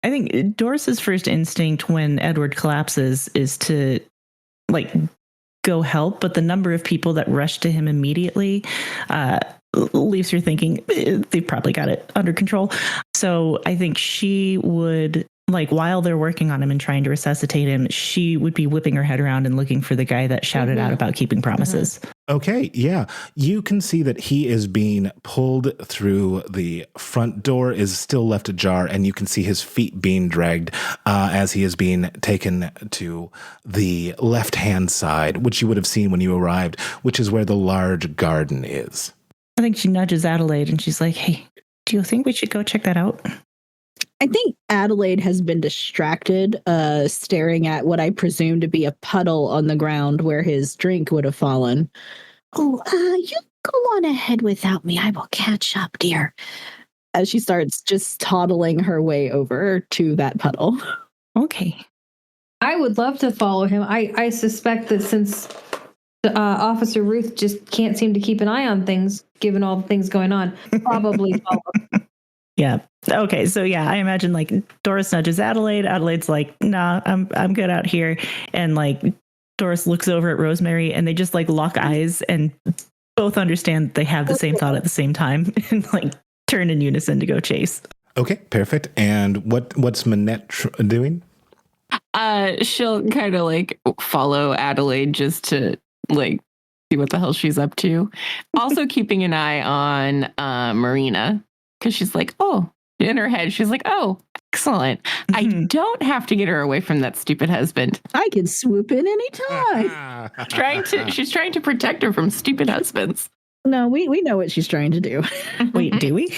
I think Doris's first instinct when Edward collapses is to like go help, but the number of people that rush to him immediately leaves her thinking they've probably got it under control. So I think she would, like, while they're working on him and trying to resuscitate him, she would be whipping her head around and looking for the guy that shouted out about keeping promises. Okay, yeah. You can see that he is being pulled through. The front door is still left ajar, and you can see his feet being dragged as he is being taken to the left-hand side, which you would have seen when you arrived, which is where the large garden is. I think she nudges Adelaide and she's like, hey, do you think we should go check that out? I think Adelaide has been distracted, staring at what I presume to be a puddle on the ground where his drink would have fallen. Oh, you go on ahead without me. I will catch up, dear. As she starts just toddling her way over to that puddle. Okay. I would love to follow him. I suspect that since Officer Ruth just can't seem to keep an eye on things, given all the things going on, probably follow. Yeah. Okay. So yeah, I imagine like Doris nudges Adelaide. Adelaide's like, nah, I'm good out here. And like Doris looks over at Rosemary and they just like lock eyes and both understand they have the same thought at the same time and like turn in unison to go chase. Okay, perfect. And what's Manette doing? She'll kind of like follow Adelaide just to like see what the hell she's up to. Also keeping an eye on Marina. Because she's like, oh, in her head, she's like, oh, excellent. I don't have to get her away from that stupid husband. I can swoop in anytime. She's trying to protect her from stupid husbands. No, we know what she's trying to do. Wait, do we?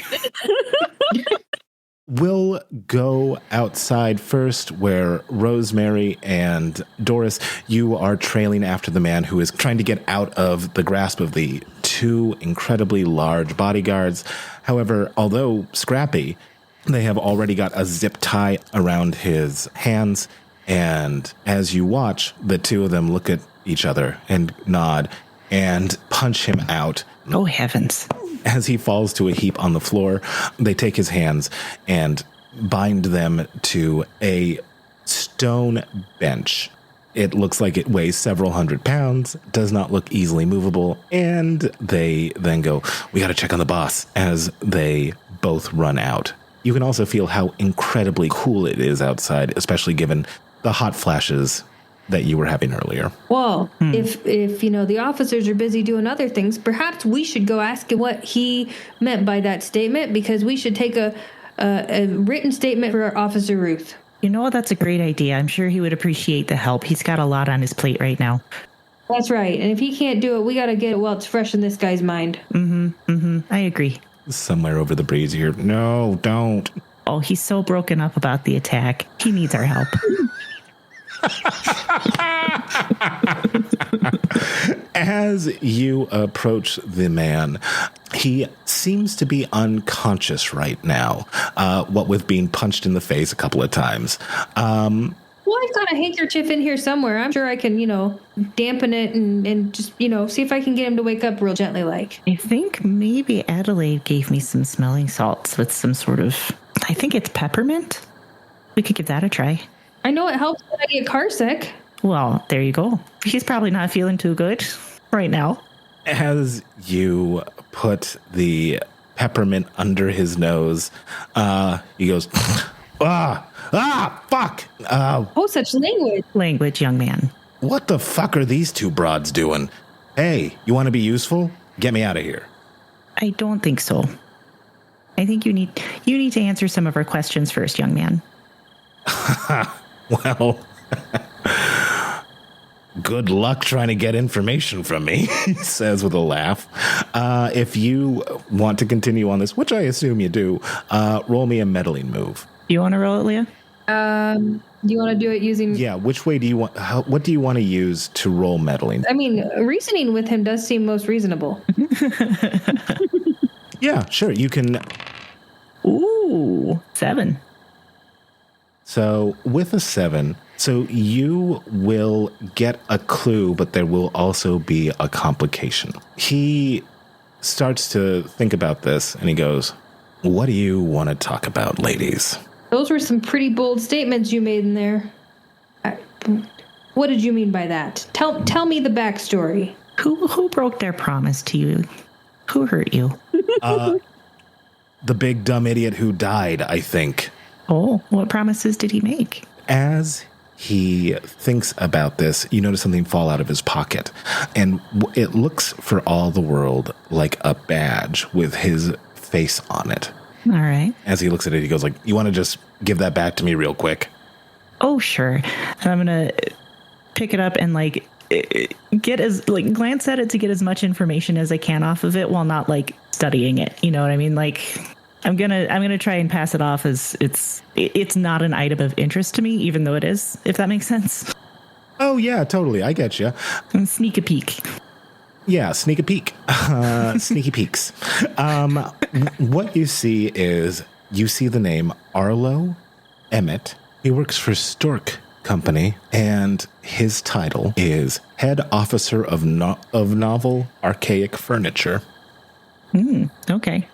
We'll go outside first, where Rosemary and Doris, you are trailing after the man who is trying to get out of the grasp of the two incredibly large bodyguards. However, although scrappy, they have already got a zip tie around his hands. And as you watch, the two of them look at each other and nod and punch him out. Oh, heavens. As he falls to a heap on the floor, they take his hands and bind them to a stone bench. It looks like it weighs several hundred pounds, does not look easily movable, and they then go, we gotta check on the boss, as they both run out. You can also feel how incredibly cool it is outside, especially given the hot flashes that you were having earlier. Well, if the officers are busy doing other things, perhaps we should go ask him what he meant by that statement, because we should take a written statement for Officer Ruth. You know, that's a great idea. I'm sure he would appreciate the help. He's got a lot on his plate right now. That's right. And if he can't do it, we got to get it while it's fresh in this guy's mind. I agree. Somewhere over the breeze here. No, don't. Oh, he's so broken up about the attack. He needs our help. As you approach the man, he seems to be unconscious right now, what with being punched in the face a couple of times. Well, I've got a handkerchief in here somewhere. I'm sure I can, dampen it and just, see if I can get him to wake up real gently like. I think maybe Adelaide gave me some smelling salts with some sort of, I think it's peppermint. We could give that a try. I know it helps when I get car sick. Well, there you go. He's probably not feeling too good right now. As you put the peppermint under his nose, he goes, fuck. Oh, such language. Language, young man. What the fuck are these two broads doing? Hey, you want to be useful? Get me out of here. I don't think so. I think you need to answer some of our questions first, young man. Well, good luck trying to get information from me, he says with a laugh. If you want to continue on this, which I assume you do, roll me a meddling move. You want to roll it, Leah? Do you want to do it using... Yeah, which way do you want... what do you want to use to roll meddling? I mean, reasoning with him does seem most reasonable. Yeah, sure, you can... Ooh, 7. So with a 7, so you will get a clue, but there will also be a complication. He starts to think about this and he goes, what do you want to talk about, ladies? Those were some pretty bold statements you made in there. What did you mean by that? Tell me the backstory. Who broke their promise to you? Who hurt you? The big dumb idiot who died, I think. Oh, what promises did he make? As he thinks about this, you notice something fall out of his pocket. And it looks for all the world like a badge with his face on it. All right. As he looks at it, he goes like, you want to just give that back to me real quick? Oh, sure. And I'm going to pick it up and glance at it to get as much information as I can off of it while not studying it. You know what I mean? I'm gonna try and pass it off as it's not an item of interest to me, even though it is, if that makes sense. Oh yeah, totally. I get you. And sneak a peek. Yeah, sneak a peek. Sneaky peeks. What you see is the name Arlo Emmett. He works for Stork Company, and his title is Head Officer of Novel Archaic Furniture. Okay.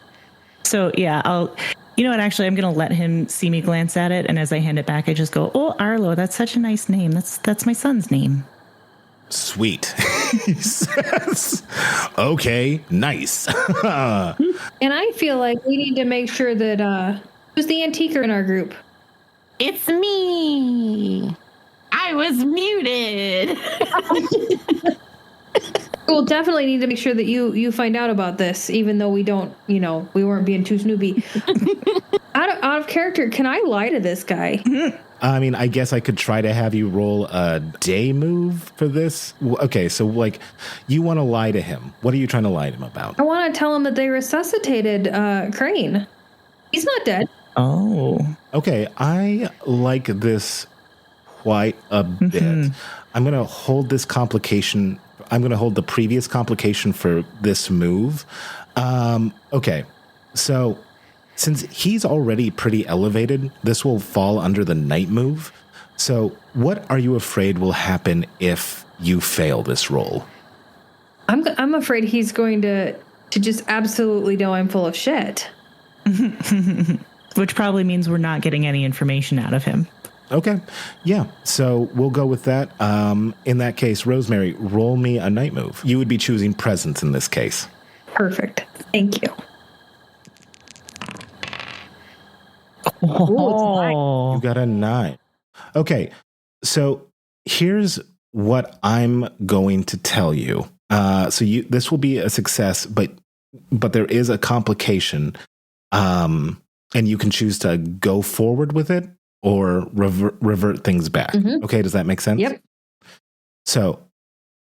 So yeah, actually I'm going to let him see me glance at it. And as I hand it back, I just go, oh, Arlo, that's such a nice name. That's my son's name. Sweet. He says, okay, nice. And I feel like we need to make sure that, who's the antiquer in our group? It's me. I was muted. We'll definitely need to make sure that you find out about this, even though we don't, we weren't being too snoopy. out of character, can I lie to this guy? I mean, I guess I could try to have you roll a day move for this. Okay, so you want to lie to him. What are you trying to lie to him about? I want to tell him that they resuscitated Crane. He's not dead. Oh. Okay, I like this quite a bit. I'm going to hold this complication. I'm going to hold the previous complication for this move. Okay, so since he's already pretty elevated, this will fall under the night move. So what are you afraid will happen if you fail this roll? I'm afraid he's going to just absolutely know I'm full of shit. Which probably means we're not getting any information out of him. Okay. Yeah. So we'll go with that. In that case, Rosemary, roll me a night move. You would be choosing presence in this case. Perfect. Thank you. Oh. You got a 9. Okay. So here's what I'm going to tell you. This will be a success, but there is a complication. And you can choose to go forward with it or revert things back. Mm-hmm. Okay, does that make sense? Yep. So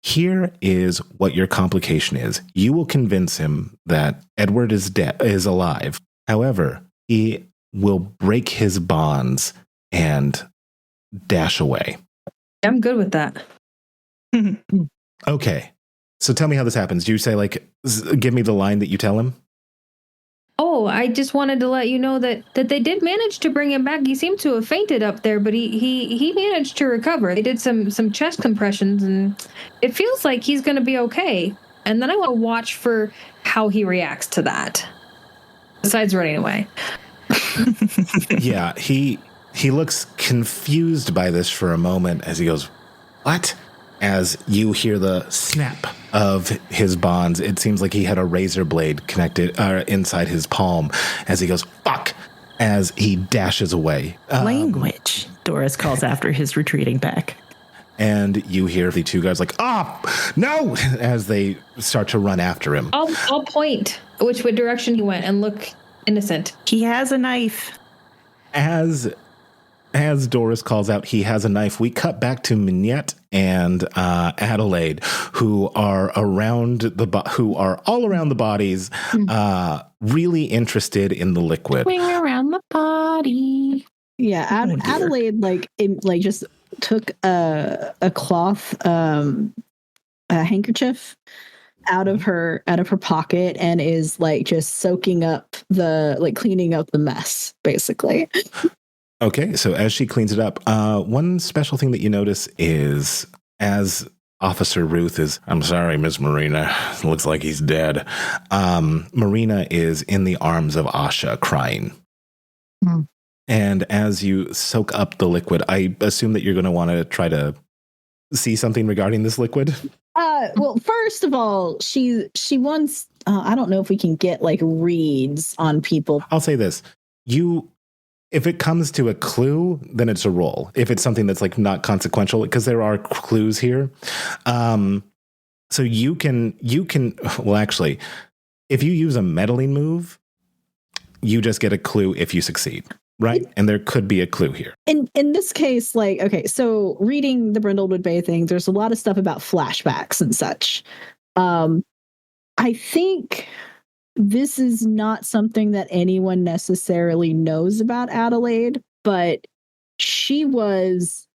here is what your complication is. You will convince him that Edward is alive. However, he will break his bonds and dash away. I'm good with that. Okay. So tell me how this happens. Do you say, give me the line that you tell him? Oh, I just wanted to let you know that they did manage to bring him back. He seemed to have fainted up there, but he managed to recover. They did some chest compressions, and it feels like he's going to be okay. And then I want to watch for how he reacts to that. Besides running away. Yeah, he looks confused by this for a moment as he goes, "What?" As you hear the snap of his bonds, it seems like he had a razor blade connected inside his palm as he goes, "Fuck," as he dashes away. Language, Doris calls after his retreating back. And you hear the two guys no, as they start to run after him. I'll point which direction he went and look innocent. He has a knife. As Doris calls out, he has a knife. We cut back to Minette and Adelaide, who are all around the bodies, really interested in the liquid. Swing around the body. Yeah, Adelaide just took a cloth a handkerchief out of her pocket and is just soaking up cleaning up the mess, basically. Okay, so as she cleans it up, one special thing that you notice is as Officer Ruth is, "I'm sorry, Miss Marina, looks like he's dead." Marina is in the arms of Asha crying. And as you soak up the liquid, I assume that you're going to want to try to see something regarding this liquid. Well, first of all, she wants. I don't know if we can get like reads on people. I'll say this: if it comes to a clue, then it's a roll. If it's something that's like not consequential, because there are clues here, so you can. Well, actually, if you use a meddling move, you just get a clue if you succeed. Right. And there could be a clue here. In this case, like, okay, so reading the Brindlewood Bay thing, there's a lot of stuff about flashbacks and such. I think this is not something that anyone necessarily knows about Adelaide, but she was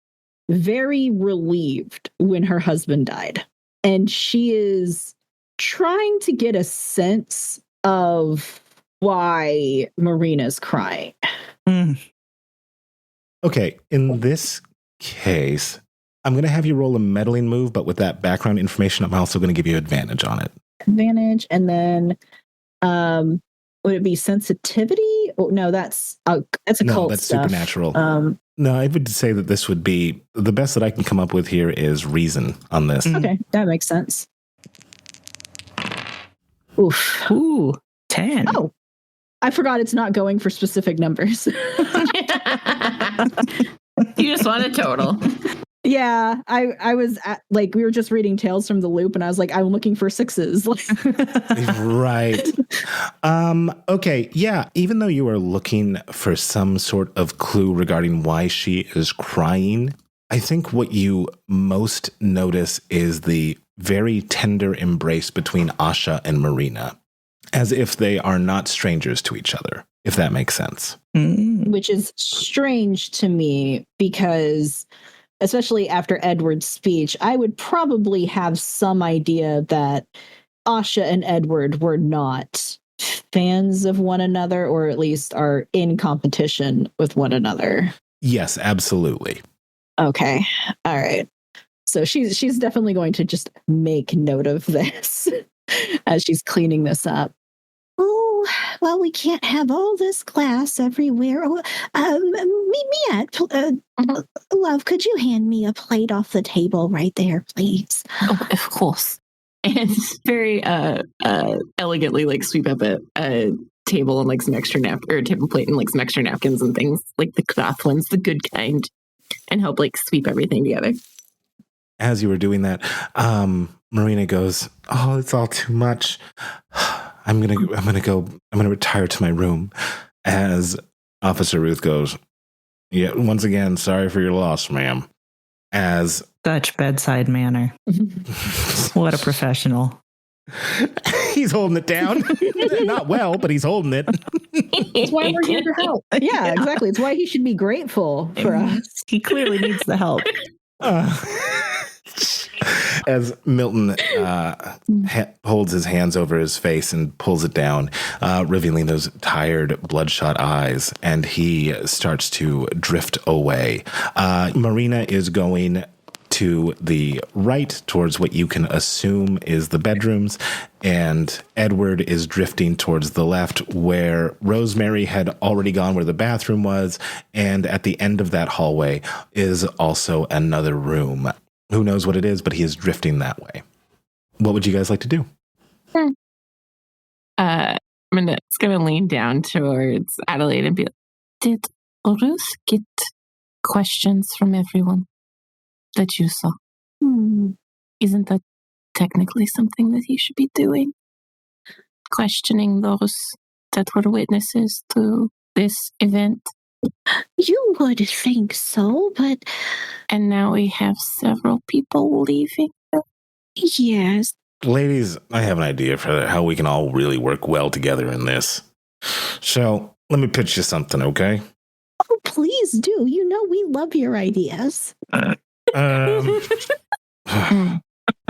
very relieved when her husband died. And she is trying to get a sense of why Marina's crying. Okay, in this case, I'm going to have you roll a meddling move, but with that background information, I'm also going to give you advantage on it. Advantage, and then would it be sensitivity? Oh, no, that's a cult that's stuff. Supernatural. No, I would say that this would be the best that I can come up with here is reason on this. Okay, that makes sense. Oof. Ooh, 10. Oh, I forgot it's not going for specific numbers. You just want a total. Yeah, I was like, we were just reading Tales from the Loop, and I was like, I'm looking for sixes. Right. Okay. Yeah. Even though you are looking for some sort of clue regarding why she is crying, I think what you most notice is the very tender embrace between Asha and Marina, as if they are not strangers to each other, if that makes sense. Which is strange to me because, especially after Edward's speech, I would probably have some idea that Asha and Edward were not fans of one another, or at least are in competition with one another. Yes, absolutely. Okay. All right. So she's definitely going to just make note of this as she's cleaning this up. Oh, well, we can't have all this glass everywhere. Love, could you hand me a plate off the table right there, please? Oh, of course. And very elegantly like sweep up a table and like some extra or a table plate and like some extra napkins and things, like the cloth ones, the good kind, and help like sweep everything together. As you were doing that, Marina goes, "Oh, it's all too much. I'm gonna retire to my room." As Officer Ruth goes, "Yeah, once again, sorry for your loss, ma'am." As Such bedside manner. What a professional. He's holding it down. Not well, but he's holding it. That's why we're here to help. Yeah, exactly. It's why he should be grateful for us. He clearly needs the help. As Milton holds his hands over his face and pulls it down, revealing those tired, bloodshot eyes, and he starts to drift away. Marina is going to the right towards what you can assume is the bedrooms, and Edward is drifting towards the left where Rosemary had already gone, where the bathroom was, and at the end of that hallway is also another room. Who knows what it is, but he is drifting that way. What would you guys like to do? I'm gonna lean down towards Adelaide and be like, "Did Ruth get questions from everyone that you saw? Isn't that technically something that he should be doing? Questioning those that were witnesses to this event?" You would think so, but... And now we have several people leaving. Yes. Ladies, I have an idea for how we can all really work well together in this. So, let me pitch you something, okay? Oh, please do. You know we love your ideas.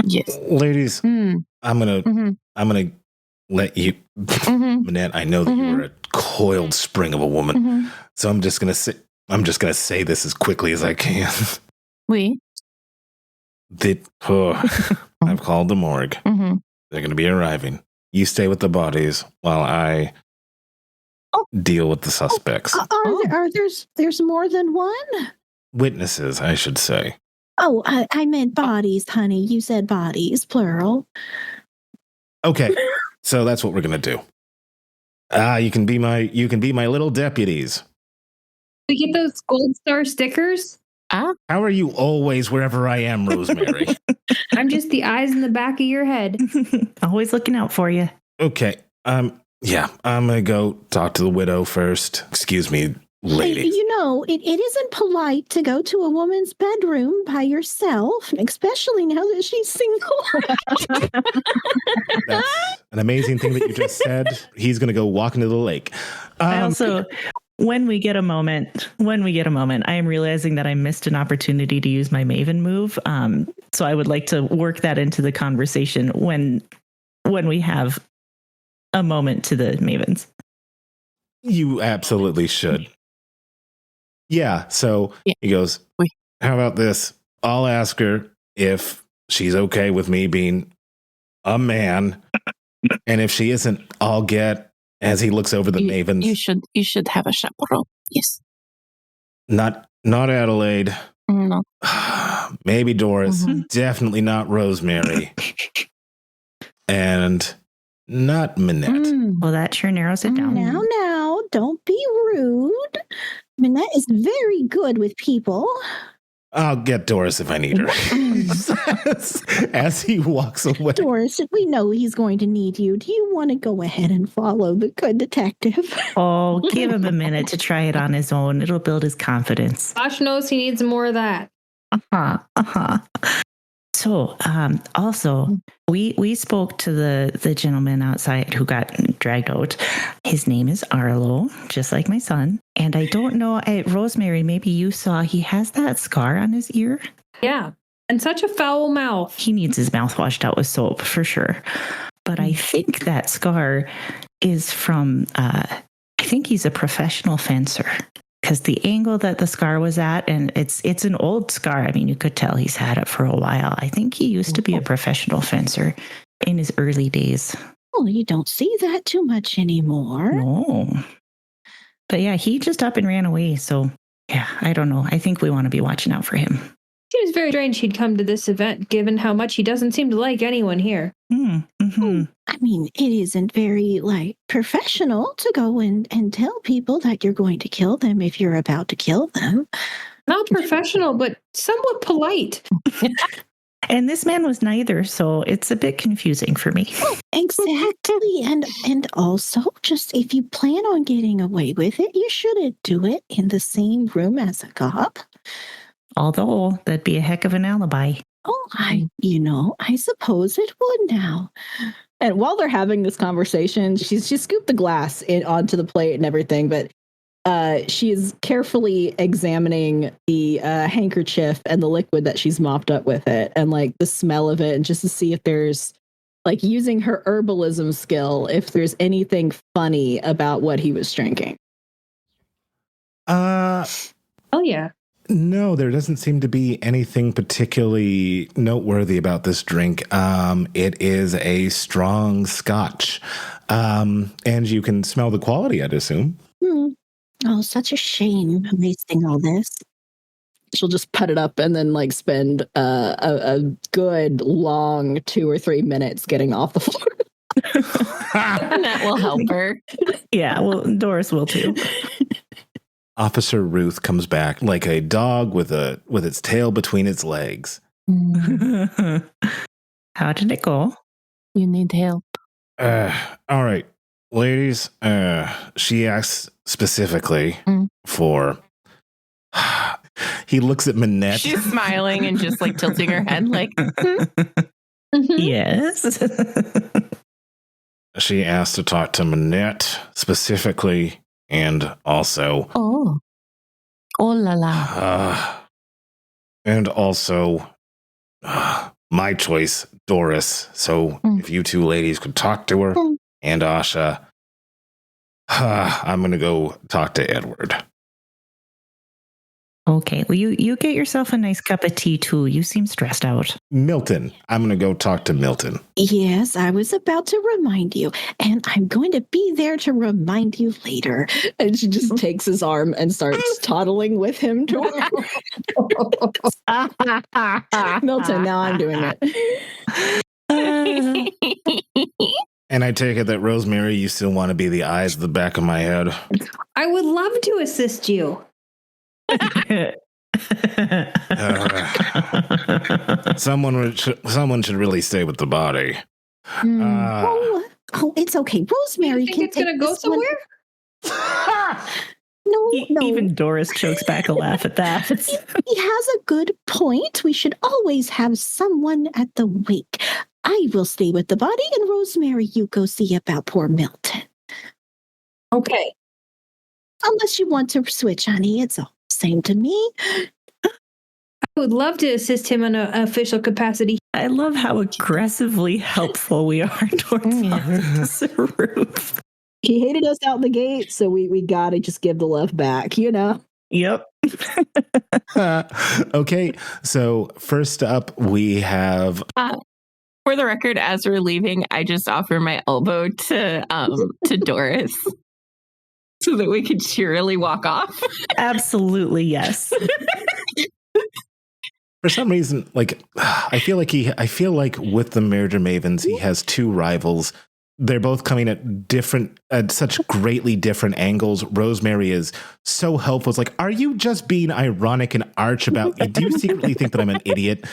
Yes. Ladies, I'm gonna let you, Manette, I know that you are a coiled spring of a woman, so I'm just gonna say this as quickly as I can. We? I've called the morgue. They're gonna be arriving. You stay with the bodies while I... deal with the suspects. There's more than one? Witnesses, I should say. Oh, I meant bodies, honey. You said bodies, plural. Okay, so that's what we're gonna do. You can be my little deputies. We get those gold star stickers. How are you always wherever I am, Rosemary? I'm just the eyes in the back of your head. Always looking out for you. Okay. Yeah, I'm gonna go talk to the widow first. Excuse me, lady. You know, it isn't polite to go to a woman's bedroom by yourself, especially now that she's single. That's an amazing thing that you just said. He's gonna go walk into the lake. I also, when we get a moment, I am realizing that I missed an opportunity to use my Maven move. So I would like to work that into the conversation when we have a moment to the Mavens. You absolutely should. Yeah, so he goes, how about this? I'll ask her if she's okay with me being a man. And if she isn't, I'll get, as he looks over the Mavens. You should have a chaperone. Yes. Not Adelaide. No. Maybe Doris. Mm-hmm. Definitely not Rosemary. And not Minette. Well, that sure narrows it down. Now, don't be rude. Minette is very good with people. I'll get Doris if I need her. As he walks away. Doris, we know he's going to need you. Do you want to go ahead and follow the good detective? Oh, give him a minute to try it on his own. It'll build his confidence. Josh knows he needs more of that. So, also, we spoke to the gentleman outside who got dragged out. His name is Arlo, just like my son. And I don't know, Rosemary, maybe you saw he has that scar on his ear. Yeah, and such a foul mouth. He needs his mouth washed out with soap for sure. But I think that scar is from, I think he's a professional fencer. Because the angle that the scar was at, and it's an old scar. I mean, you could tell he's had it for a while. I think he used to be a professional fencer in his early days. Well, you don't see that too much anymore. No. But yeah, he just up and ran away. So yeah, I don't know. I think we want to be watching out for him. Seems very strange he'd come to this event, given how much he doesn't seem to like anyone here. Mm-hmm. I mean, it isn't very, professional to go and tell people that you're going to kill them if you're about to kill them. Not professional, but somewhat polite. And this man was neither, so it's a bit confusing for me. Exactly. And also, just if you plan on getting away with it, you shouldn't do it in the same room as a cop. Although that'd be a heck of an alibi. Oh, I suppose it would now. And while they're having this conversation, she scooped the glass onto the plate and everything, but she's carefully examining the handkerchief and the liquid that she's mopped up with it, and the smell of it, and just to see if there's using her herbalism skill, if there's anything funny about what he was drinking. Oh yeah. No, there doesn't seem to be anything particularly noteworthy about this drink. It is a strong scotch. And you can smell the quality, I'd assume. Oh, such a shame wasting all this. She'll just put it up and then spend a good long 2 or 3 minutes getting off the floor. And that will help her. Yeah, well, Doris will too. Officer Ruth comes back like a dog with its tail between its legs. How did it go? You need help. All right, ladies. She asks specifically for. He looks at Minette. She's smiling and just tilting her head Yes. She asked to talk to Minette specifically. And also... Oh la la. And also, my choice, Doris. So if you two ladies could talk to her and Asha, I'm going to go talk to Edward. Okay, well, you get yourself a nice cup of tea, too. You seem stressed out. Milton. I'm going to go talk to Milton. Yes, I was about to remind you, and I'm going to be there to remind you later. And she just takes his arm and starts toddling with him to Milton, now I'm doing it. And I take it that, Rosemary, you still want to be the eyes at the back of my head? I would love to assist you. Someone should really stay with the body. Oh, it's okay. Rosemary You think can it's going to go this one. somewhere? No. Even Doris chokes back a laugh at that. He has a good point. We should always have someone at the wake. I will stay with the body, and Rosemary, you go see about poor Milton. Okay. Unless you want to switch, honey. It's all the same to me. I would love to assist him in an official capacity. I love how aggressively helpful we are towards Officer Ruth. He hated us out the gate, so we got to just give the left back, you know? Yep. Okay, so first up we have... For the record, as we're leaving, I just offer my elbow to Doris so that we could cheerily walk off. Absolutely, yes. For some reason, like, I feel like with the merger Mavens, he has two rivals. They're both coming at such greatly different angles. Rosemary is so helpful. It's like, are you just being ironic and arch about it? Do you secretly think that I'm an idiot?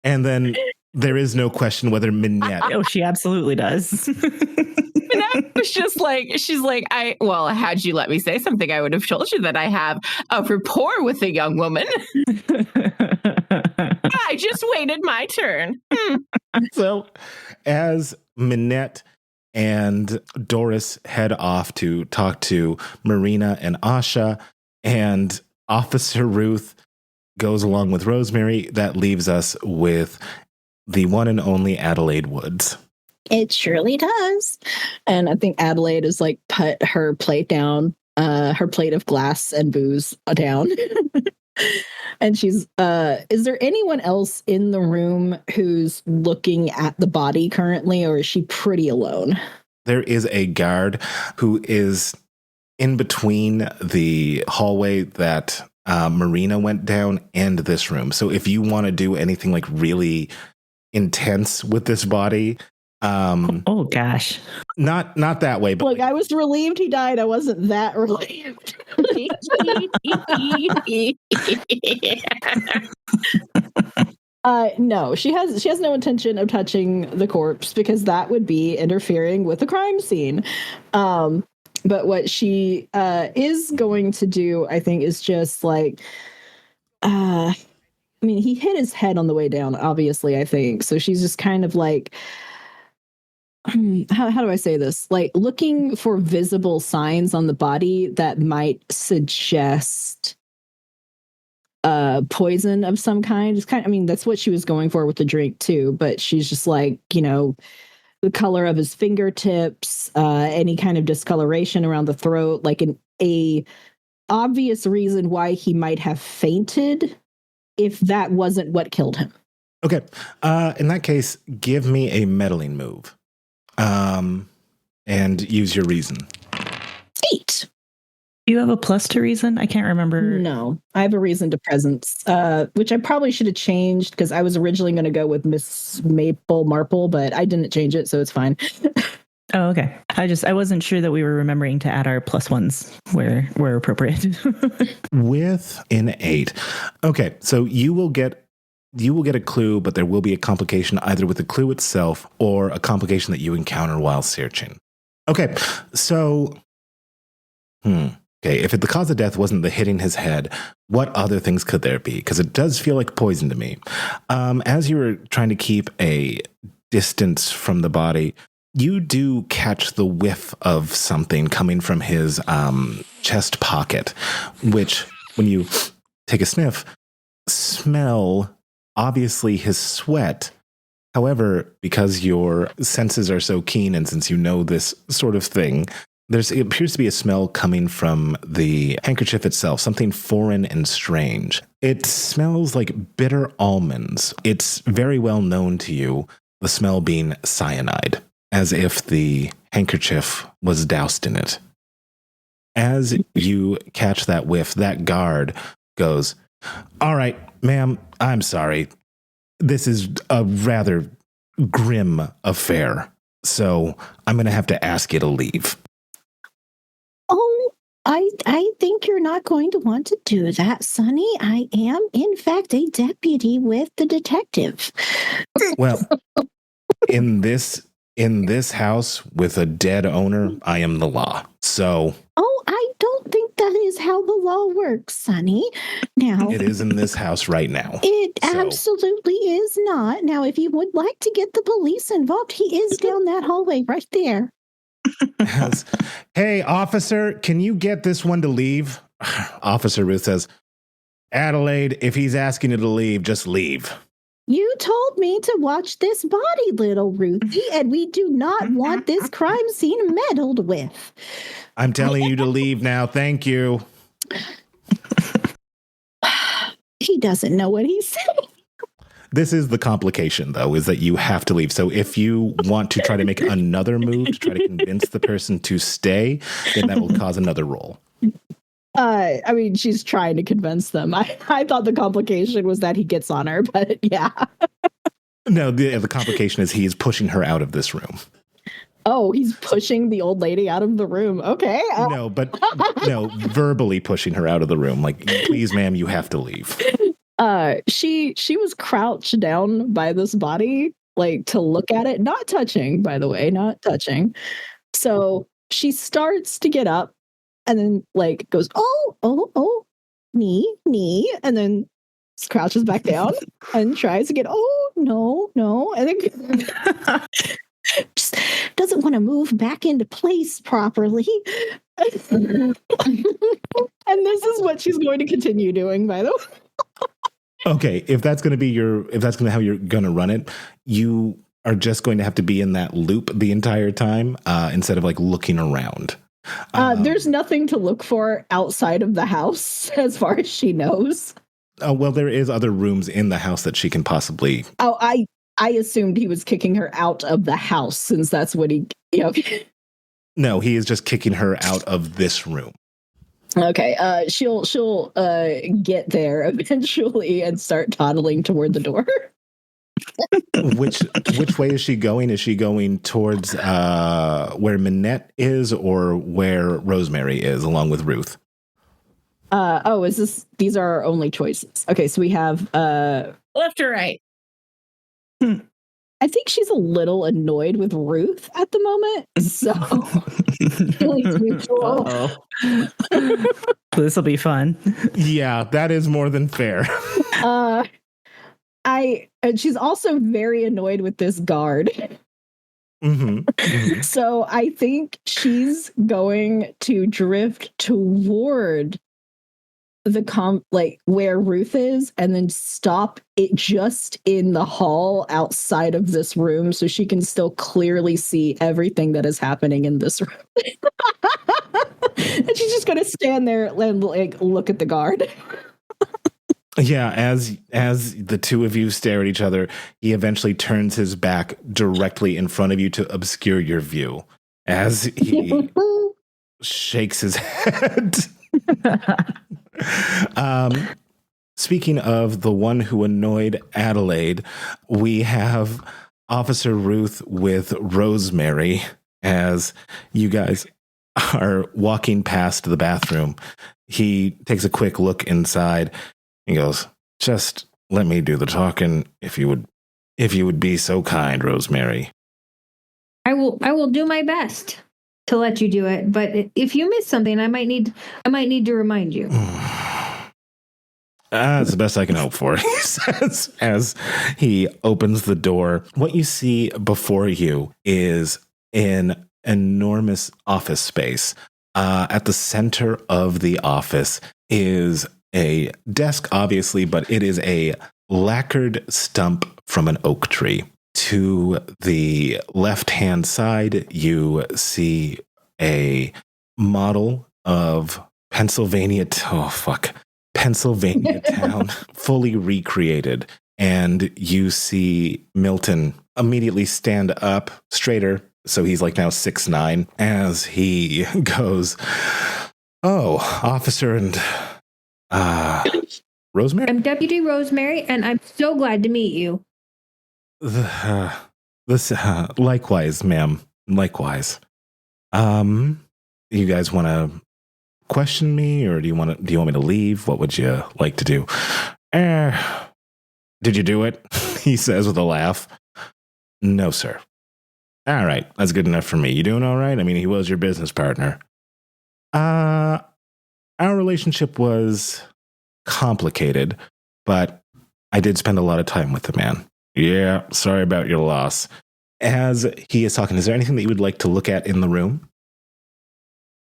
And then there is no question whether Minette. Oh, she absolutely does. Minette was just like, she's like, had you let me say something, I would have told you that I have a rapport with a young woman. I just waited my turn. So as Minette and Doris head off to talk to Marina and Asha, and Officer Ruth goes along with Rosemary, that leaves us with the one and only Adelaide Woods. It surely does. And I think Adelaide is like put her plate down, her plate of glass and booze down. And she's, is there anyone else in the room who's looking at the body currently, or is she pretty alone? There is a guard who is in between the hallway that Marina went down and this room. So if you want to do anything like really intense with this body, oh gosh, not that way, but look, I was relieved he died. I wasn't that relieved. No, she has no intention of touching the corpse because that would be interfering with the crime scene. But what she is going to do, I think, is just like, I mean, he hit his head on the way down, obviously, I think. So she's just kind of like, how do I say this? Like looking for visible signs on the body that might suggest poison of some kind. It's I mean, that's what she was going for with the drink too, but she's just like, you know, the color of his fingertips, any kind of discoloration around the throat, like a obvious reason why he might have fainted if that wasn't what killed him. Okay. In that case, give me a meddling move. And use your reason. 8. Do you have a plus to reason? I can't remember. No, I have a reason to presence, which I probably should have changed because I was originally going to go with Miss Maple Marple, but I didn't change it, so it's fine. Oh, okay. I wasn't sure that we were remembering to add our plus ones where appropriate. With an 8. Okay, so you will get a clue, but there will be a complication either with the clue itself or a complication that you encounter while searching. Okay, so okay, if the cause of death wasn't the hitting his head, what other things could there be? Because it does feel like poison to me. As you were trying to keep a distance from the body, you do catch the whiff of something coming from his chest pocket, which, when you take a sniff, smell obviously his sweat. However, because your senses are so keen and since you know this sort of thing, It appears to be a smell coming from the handkerchief itself, something foreign and strange. It smells like bitter almonds. It's very well known to you, the smell being cyanide, as if the handkerchief was doused in it. As you catch that whiff, that guard goes, "All right, ma'am, I'm sorry. This is a rather grim affair, so I'm going to have to ask you to leave." Oh, I think you're not going to want to do that, Sonny. I am, in fact, a deputy with the detective. Well, in this house with a dead owner, I am the law. So, Oh, I don't think that is how the law works, Sonny. Now, it is in this house right now. it So- absolutely is not. Now, if you would like to get the police involved, he is down that hallway right there. Hey, officer, can you get this one to leave? Officer Ruth says, "Adelaide, if he's asking you to leave, just leave." You told me to watch this body, little Ruthie, and we do not want this crime scene meddled with. I'm telling you to leave now. Thank you. He doesn't know what he's saying. This is the complication, though, is that you have to leave. So if you want to try to make another move to try to convince the person to stay, then that will cause another roll. I mean, she's trying to convince them. I thought the complication was that he gets on her, but yeah. No, the complication is he's pushing her out of this room. Oh, he's pushing the old lady out of the room. Okay. No, verbally pushing her out of the room. Like, "Please, ma'am, you have to leave." She was crouched down by this body, like to look at it, not touching, by the way, not touching. So she starts to get up and then like goes, oh, knee, and then crouches back down and tries to get, oh, no, and then just doesn't want to move back into place properly. And this is what she's going to continue doing, by the way. Okay, if that's going to how you're going to run it, you are just going to have to be in that loop the entire time instead of like looking around. There's nothing to look for outside of the house, as far as she knows. Oh, well, there is other rooms in the house that she can possibly. Oh, I assumed he was kicking her out of the house, since that's what he. No, he is just kicking her out of this room. Okay, she'll get there eventually and start toddling toward the door. Which way is she going? Is she going towards where Minette is, or where Rosemary is, along with Ruth? Is this? These are our only choices. Okay, so we have Left or right? I think she's a little annoyed with Ruth at the moment, so This will be fun. Yeah, that is more than fair. And she's also very annoyed with this guard. Mm-hmm. Mm-hmm. So I think she's going to drift toward the where Ruth is, and then stop it just in the hall outside of this room, so she can still clearly see everything that is happening in this room. And she's just going to stand there and like look at the guard. Yeah, as the two of you stare at each other, he eventually turns his back directly in front of you to obscure your view as he shakes his head. Speaking of the one who annoyed Adelaide, we have Officer Ruth with Rosemary as you guys are walking past the bathroom. He takes a quick look inside. He goes, "Just let me do the talking, if you would be so kind, Rosemary." I will do my best to let you do it, but if you miss something, I might need to remind you. That's the best I can hope for, he says as he opens the door. What you see before you is an enormous office space. At the center of the office is a desk, obviously, but it is a lacquered stump from an oak tree. To the left-hand side, you see a model of Pennsylvania town, fully recreated. And you see Milton immediately stand up straighter. So he's like now 6'9", as he goes, "Oh, officer and Rosemary? I'm Deputy Rosemary, and I'm so glad to meet you." Likewise, ma'am. Likewise. You guys want to question me, or do you want me to leave? What would you like to do? Did you do it? He says with a laugh. No, sir. All right, that's good enough for me. You doing all right? I mean, he was your business partner. Our relationship was complicated, but I did spend a lot of time with the man. Yeah, sorry about your loss. As he is talking, is there anything that you would like to look at in the room?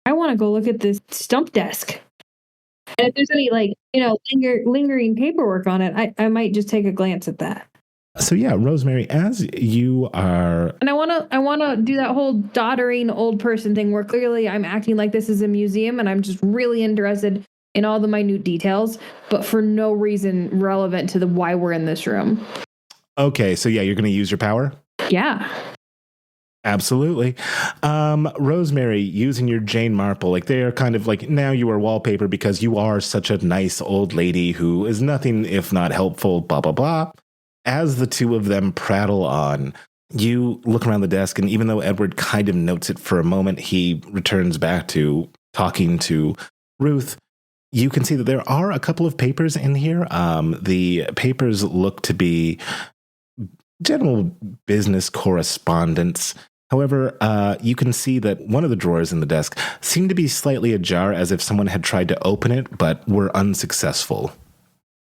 I want to go look at this stump desk. And if there's any, lingering paperwork on it, I might just take a glance at that. So yeah, Rosemary, as you are... And I want to do that whole doddering old person thing where clearly I'm acting like this is a museum and I'm just really interested in all the minute details, but for no reason relevant to why we're in this room. Okay, so yeah, you're going to use your power? Yeah. Absolutely. Rosemary, using your Jane Marple, like they are kind of like, now you are wallpaper because you are such a nice old lady who is nothing if not helpful, blah, blah, blah. As the two of them prattle on, you look around the desk, and even though Edward kind of notes it for a moment, he returns back to talking to Ruth. You can see that there are a couple of papers in here. The papers look to be general business correspondence. However, you can see that one of the drawers in the desk seemed to be slightly ajar, as if someone had tried to open it, but were unsuccessful.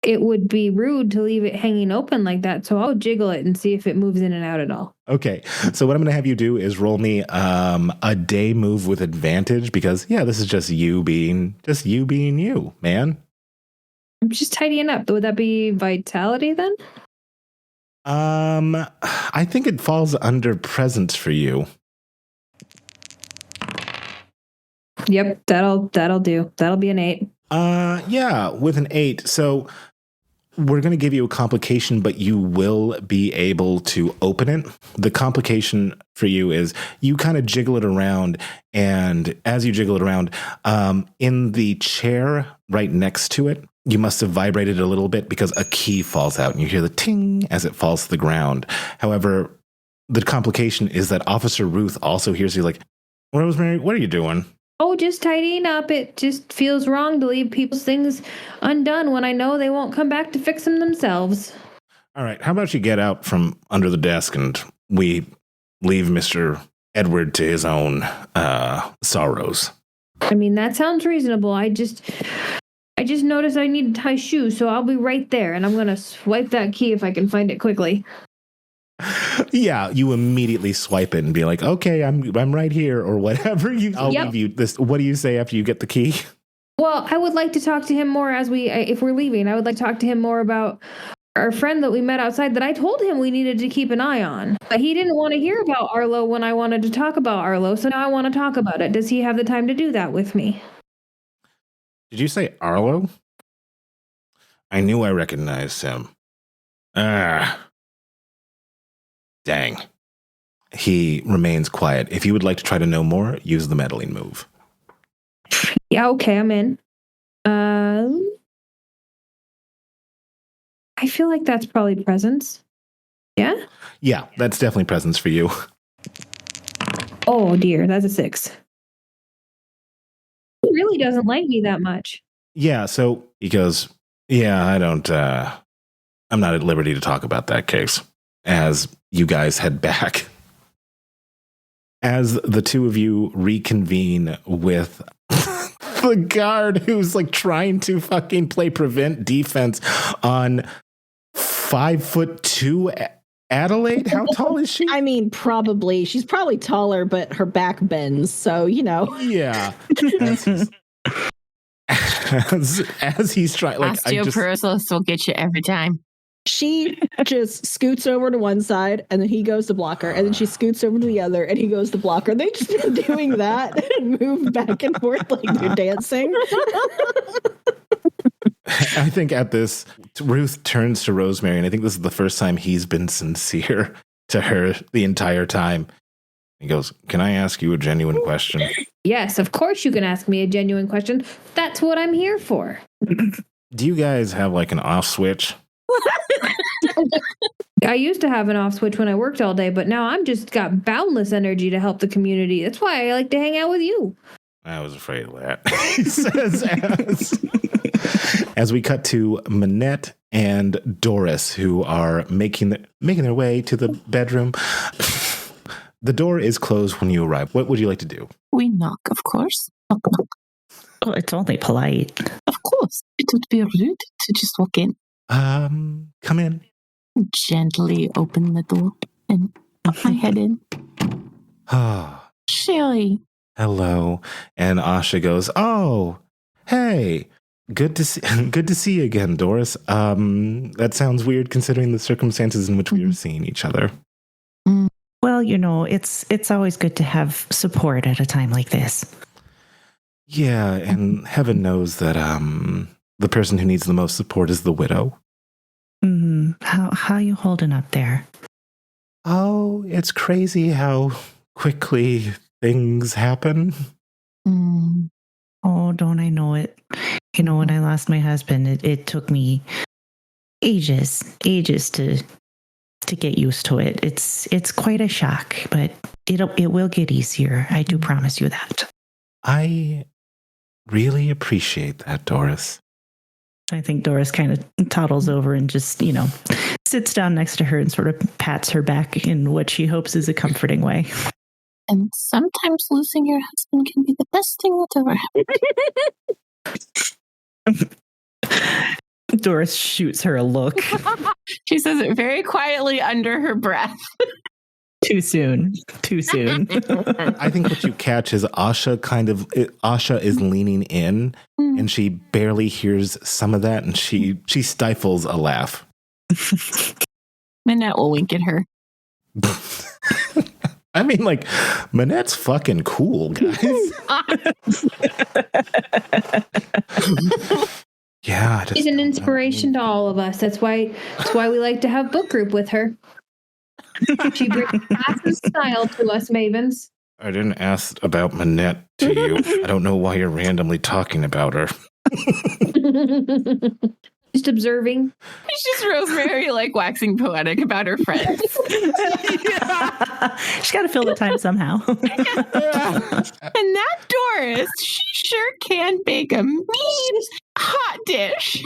It would be rude to leave it hanging open like that, so I'll jiggle it and see if it moves in and out at all. Okay, so what I'm going to have you do is roll me a day move with advantage, because, yeah, this is just you being you, man. I'm just tidying up. Would that be vitality then? I think it falls under presence for you. Yep, that'll do. That'll be an 8. Yeah, with an 8. So we're going to give you a complication, but you will be able to open it. The complication for you is you kind of jiggle it around, and as you jiggle it around, in the chair right next to it, you must have vibrated a little bit because a key falls out, and you hear the ting as it falls to the ground. However, the complication is that Officer Ruth also hears you like, "Rosemary, what are you doing?" Oh, just tidying up. It just feels wrong to leave people's things undone when I know they won't come back to fix them themselves. All right, how about you get out from under the desk and we leave Mr. Edward to his own sorrows? I mean, that sounds reasonable. I just noticed I need to tie shoes, so I'll be right there, and I'm going to swipe that key if I can find it quickly. Yeah, you immediately swipe it and be like, "Okay, I'm right here," or whatever. I'll leave you this. What do you say after you get the key? Well, I would like to talk to him more if we're leaving. I would like to talk to him more about our friend that we met outside that I told him we needed to keep an eye on. But he didn't want to hear about Arlo when I wanted to talk about Arlo, so now I want to talk about it. Does he have the time to do that with me? Did you say Arlo? I knew I recognized him. Dang. He remains quiet. If you would like to try to know more, use the meddling move. Yeah, okay, I'm in. I feel like that's probably presence. Yeah? Yeah, that's definitely presence for you. Oh dear, that's a 6. He really doesn't like me that much. Yeah, so he goes, "Yeah, I'm not at liberty to talk about that case." As you guys head back. As the two of you reconvene with the guard who's like trying to fucking play prevent defense on 5'2" Adelaide. How tall is she? I mean, she's probably taller, but her back bends, so Yeah. As he's trying, like, osteoporosis will get you every time. She just scoots over to one side, and then he goes to block her, and then she scoots over to the other, and he goes to block her. They just been doing that and move back and forth like they're dancing. I think at this, Ruth turns to Rosemary, and I think this is the first time he's been sincere to her the entire time. He goes, "Can I ask you a genuine question?" Yes, of course you can ask me a genuine question. That's what I'm here for. Do you guys have like an off switch? I used to have an off switch when I worked all day, but now I'm just got boundless energy to help the community. That's why I like to hang out with you. I was afraid of that. He says as we cut to Manette and Doris, who are making their way to the bedroom. The door is closed when you arrive. What would you like to do? We knock, of course. Knock, knock. Oh, it's only polite. Of course. It would be rude to just walk in. Come in. Gently open the door and pop my head in. Sherry. Hello. And Asha goes, "Oh, hey. Good to see you again, Doris. That sounds weird considering the circumstances in which we are seeing each other." Well, it's always good to have support at a time like this. Yeah, and heaven knows that the person who needs the most support is the widow. How you holding up there? Oh, it's crazy how quickly things happen. Oh, don't I know it? When I lost my husband, it took me ages to get used to it. It's quite a shock, but it will get easier. I do promise you that. I really appreciate that, Doris. I think Doris kind of toddles over and just, sits down next to her and sort of pats her back in what she hopes is a comforting way. And sometimes losing your husband can be the best thing that ever happened. Doris shoots her a look. She says it very quietly under her breath. Too soon. I think what you catch is Asha is leaning in, and she barely hears some of that, and she stifles a laugh. Manette will wink at her. I mean, like, Manette's fucking cool, guys. Yeah, she's an inspiration to all of us. That's why we like to have book group with her. She brings class style to us, Mavens. I didn't ask about Manette to you. I don't know why you're randomly talking about her. Just observing. It's just Rosemary waxing poetic about her friends. Yeah. She's got to fill the time somehow. And that Doris, she sure can bake a mean hot dish.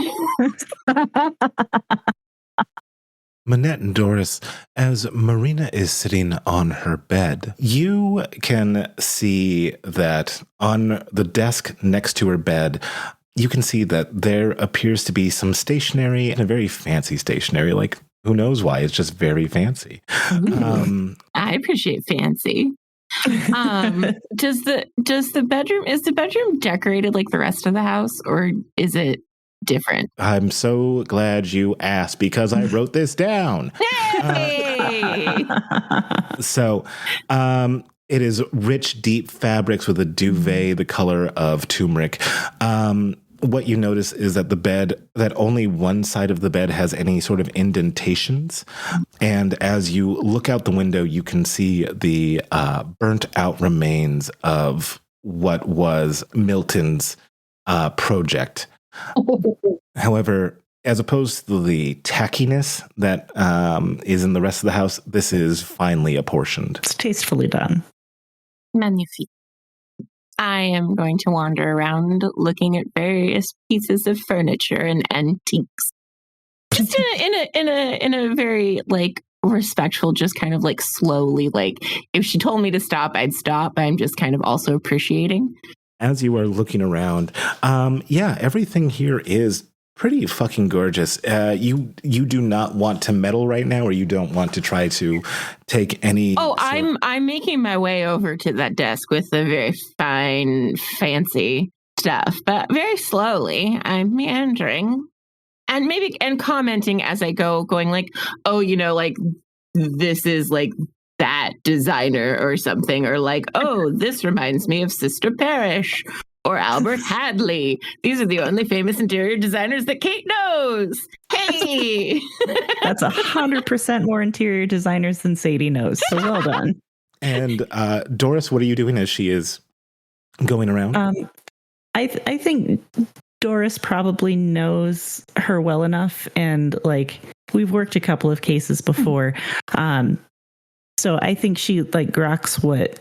Manette and Doris, as Marina is sitting on her bed, you can see that on the desk next to her bed, you can see that there appears to be some stationery, and a very fancy stationery. Like, who knows why? It's just very fancy. I appreciate fancy. Is the bedroom decorated like the rest of the house, or is it different? I'm so glad you asked because I wrote this down. Hey! So, it is rich, deep fabrics with a duvet the color of turmeric. What you notice is that that only one side of the bed has any sort of indentations. And as you look out the window, you can see the burnt out remains of what was Milton's project. However, as opposed to the tackiness that is in the rest of the house, this is finely apportioned. It's tastefully done. Magnifique. I am going to wander around looking at various pieces of furniture and antiques. Just in a very respectful, just kind of slowly, if she told me to stop, I'd stop. I'm just kind of also appreciating. As you are looking around, everything here is pretty fucking gorgeous. You do not want to meddle right now, or you don't want to try to take any. Oh, I'm making my way over to that desk with the very fine, fancy stuff, but very slowly. I'm meandering, and commenting as I go, going like, oh, like this is like that designer or something, or like, oh, this reminds me of Sister Parrish or Albert Hadley. These are the only famous interior designers that Kate knows. Hey, That's 100% more interior designers than Sadie knows. So well done. And Doris, what are you doing as she is going around? I think Doris probably knows her well enough, and like we've worked a couple of cases before. So I think she like groks what.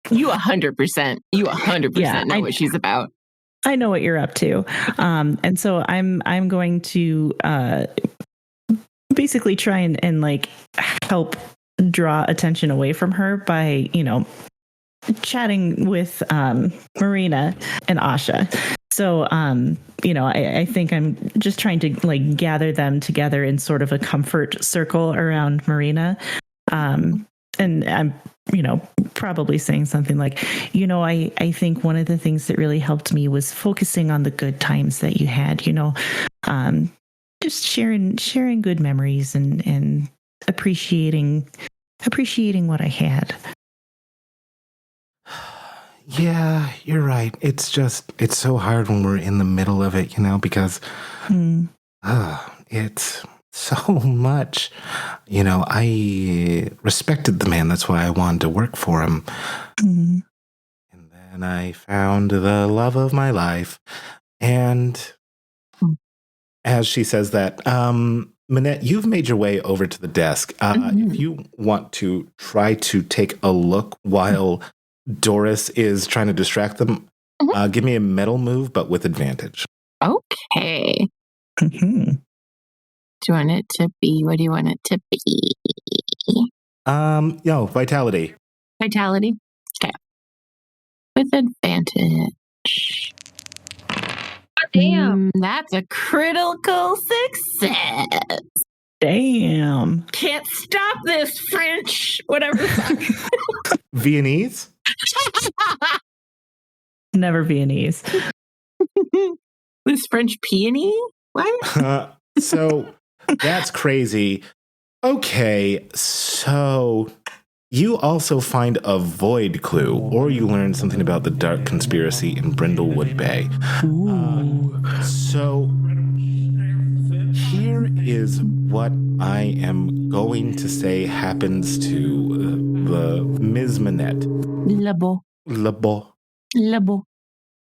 You 100%. You 100% know what she's about. I know what you're up to, and so I'm going to basically try and like help draw attention away from her by chatting with Marina and Asha. So I think I'm just trying to like gather them together in sort of a comfort circle around Marina, and I'm probably saying something like, I think one of the things that really helped me was focusing on the good times that you had, just sharing good memories and appreciating what I had. Yeah, you're right. It's so hard when we're in the middle of it, because it's so much. I respected the man. That's why I wanted to work for him. Mm-hmm. And then I found the love of my life. And as she says that, Minette, you've made your way over to the desk. If you want to try to take a look while Doris is trying to distract them, give me a metal move, but with advantage. Okay. Mm-hmm. Do you want it to be? What do you want it to be? Vitality. Vitality? Okay. With advantage. Damn. That's a critical success. Damn. Can't stop this, French. Whatever. Viennese? Never Viennese. This French peony? What? So that's crazy. Okay, so you also find a void clue, or you learn something about the dark conspiracy in Brindlewood Bay. So here is what I am going to say happens to the Ms. Minette. Labo.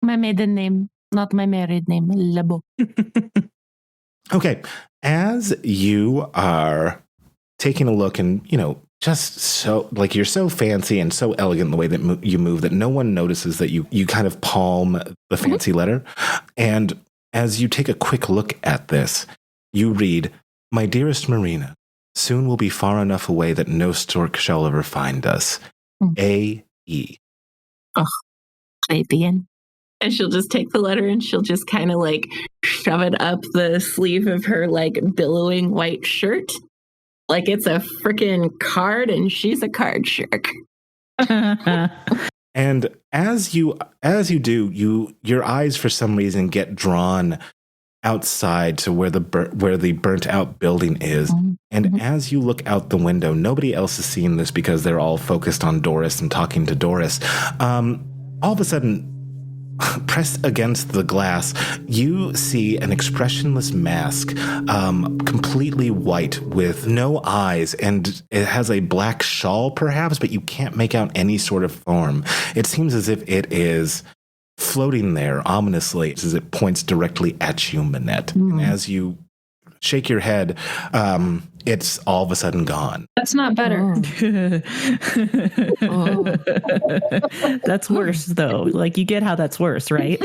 My maiden name, not my married name. Labo. Okay, as you are taking a look and, just so, like, you're so fancy and so elegant in the way that you move that no one notices that you kind of palm the fancy letter. And as you take a quick look at this, you read, "My dearest Marina, soon we'll be far enough away that no stork shall ever find us. A.E." Oh, Fabian. And she'll just take the letter and she'll just kind of like shove it up the sleeve of her like billowing white shirt. Like it's a freaking card and she's a card shark. And as you do, your eyes for some reason get drawn outside to where the burnt out building is. And as you look out the window, nobody else is seeing this because they're all focused on Doris and talking to Doris. All of a sudden, pressed against the glass, you see an expressionless mask, completely white with no eyes, and it has a black shawl perhaps, but you can't make out any sort of form. It seems as if it is floating there ominously as it points directly at you, Minette. And as you shake your head, it's all of a sudden gone. That's not better. That's worse, though. Like, you get how that's worse, right?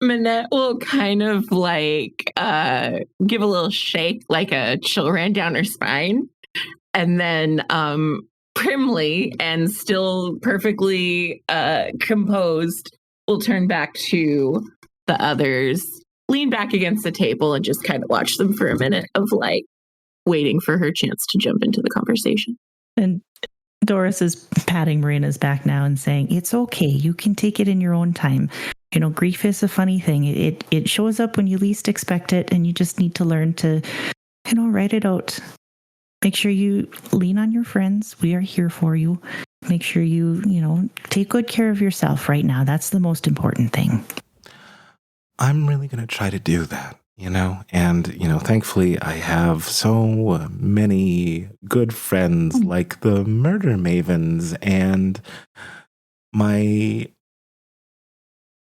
Minette will kind of like give a little shake, like a chill ran down her spine, and then primly and still perfectly composed will turn back to the others, lean back against the table and just kind of watch them for a minute of like waiting for her chance to jump into the conversation. And Doris is patting Marina's back now and saying, "It's okay. You can take it in your own time. grief is a funny thing. It shows up when you least expect it, and you just need to learn to, write it out. Make sure you lean on your friends. We are here for you. Make sure you, take good care of yourself right now. That's the most important thing. I'm really going to try to do that, and, thankfully I have so many good friends like the murder Mavens and my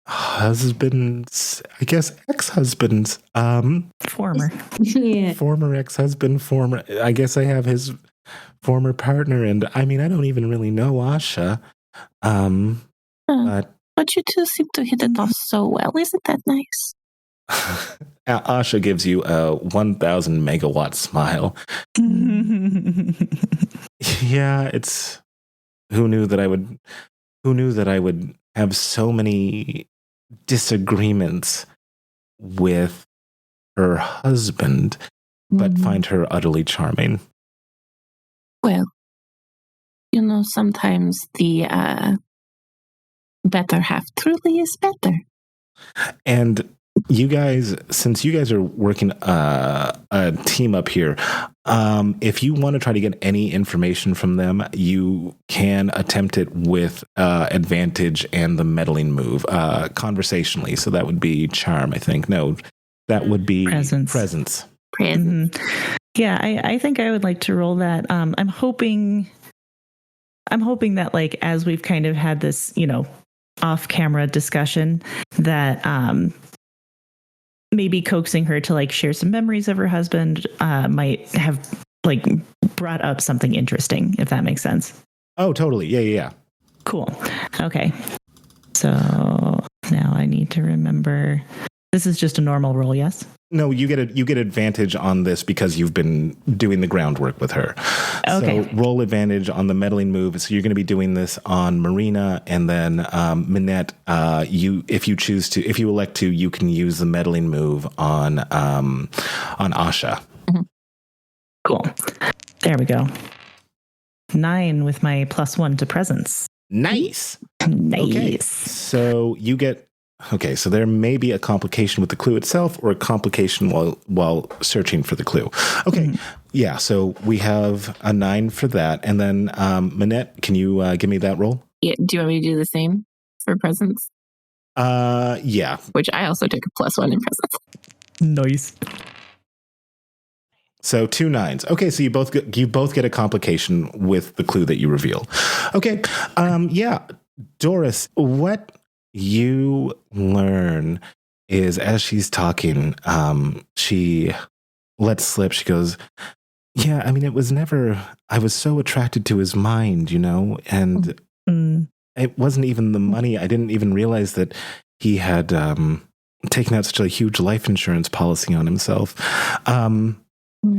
husband's, I guess, ex-husband's, Former. Yeah. former ex-husband, I guess I have his former partner, and I mean, I don't even really know Asha, But you two seem to hit it off so well. Isn't that nice? Asha gives you a 1,000 megawatt smile. Yeah, it's who knew that I would have so many disagreements with her husband, but find her utterly charming. Well, sometimes the better half truly is better. And you guys, since you guys are working a team up here, if you want to try to get any information from them, you can attempt it with advantage and the meddling move conversationally. So that would be charm, I think. No, that would be presence. Mm-hmm. Yeah, I think I would like to roll that. I'm hoping that, like, as we've kind of had this, off-camera discussion, that maybe coaxing her to, like, share some memories of her husband might have, like, brought up something interesting, if that makes sense. Oh, totally. Yeah. Cool. Okay. So now I need to remember. This is just a normal roll, yes? No, you get advantage on this because you've been doing the groundwork with her. Okay. So roll advantage on the meddling move. So you're going to be doing this on Marina, and then Minette. If you elect to, you can use the meddling move on Asha. Mm-hmm. Cool. There we go. 9 with my +1 to presence. Nice. Nice. So you get. Okay, so there may be a complication with the clue itself or a complication while searching for the clue. Okay, Yeah, so we have a 9 for that. And then, Minette, can you give me that roll? Yeah, do you want me to do the same for presents? Yeah. Which I also took a +1 in presents. Nice. So 2 9s. Okay, so you both get a complication with the clue that you reveal. Okay, yeah, Doris, what you learn is as she's talking, she lets slip. She goes, yeah, I mean, it was never, I was so attracted to his mind, and it wasn't even the money. I didn't even realize that he had taken out such a huge life insurance policy on himself.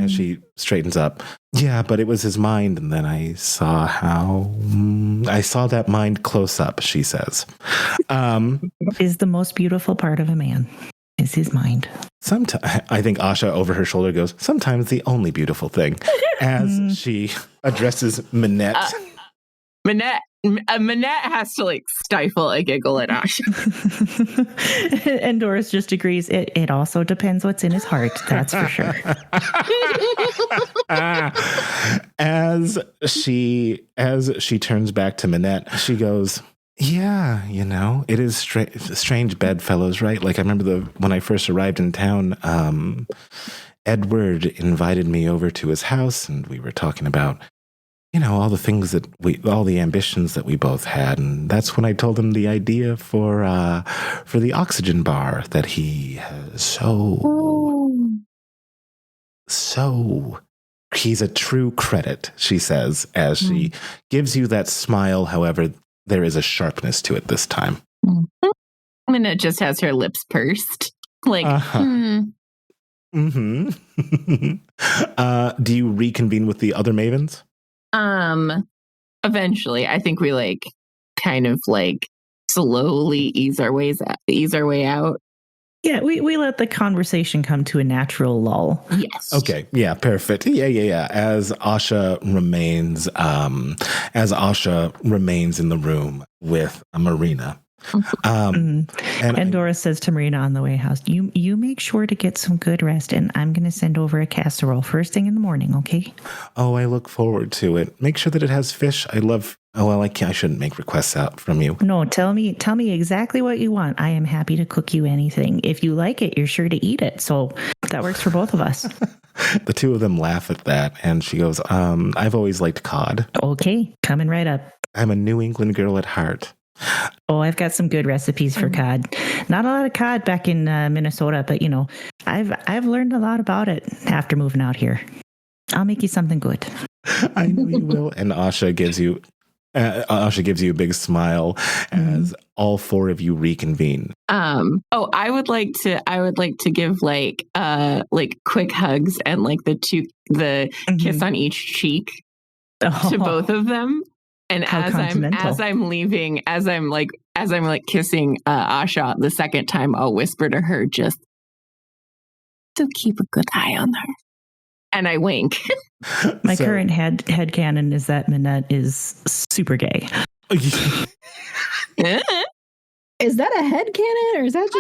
As she straightens up. Yeah, but it was his mind. And then I saw I saw that mind close up, she says. Is the most beautiful part of a man is his mind. Sometimes, I think Asha over her shoulder goes, sometimes the only beautiful thing, as she addresses Minette. Minette has to stifle a giggle at Asha. And Doris just agrees. It also depends what's in his heart. That's for sure. As she turns back to Minette, she goes, yeah, it is strange bedfellows, right? Like I remember when I first arrived in town, Edward invited me over to his house and we were talking about all the things all the ambitions that we both had. And that's when I told him the idea for the oxygen bar that he has so he's a true credit, she says, as she gives you that smile. However, there is a sharpness to it this time. Minette just has her lips pursed. Do you reconvene with the other Mavens? Eventually, I think we kind of slowly ease our way out. Yeah, we let the conversation come to a natural lull. Yes. Okay. Yeah. Perfect. Yeah. As Asha remains in the room with Marina, And Doris says to Marina on the way house, you make sure to get some good rest, and I'm going to send over a casserole first thing in the morning, okay? Oh, I look forward to it. Make sure that it has fish. I love... Oh, well, I shouldn't make requests out from you. No, tell me exactly what you want. I am happy to cook you anything. If you like it, you're sure to eat it. So that works for both of us. The two of them laugh at that, and she goes, I've always liked cod. Okay, coming right up. I'm a New England girl at heart. Oh, I've got some good recipes for cod. Not a lot of cod back in Minnesota, but I've learned a lot about it after moving out here. I'll make you something good. I know you will. And Asha gives you a big smile as all four of you reconvene. I would like to give like quick hugs and like the kiss on each cheek to both of them. And as I'm leaving, as I'm kissing Asha the second time, I'll whisper to her, just to keep a good eye on her. And I wink. My current headcanon is that Minette is super gay. Is that a headcanon or is that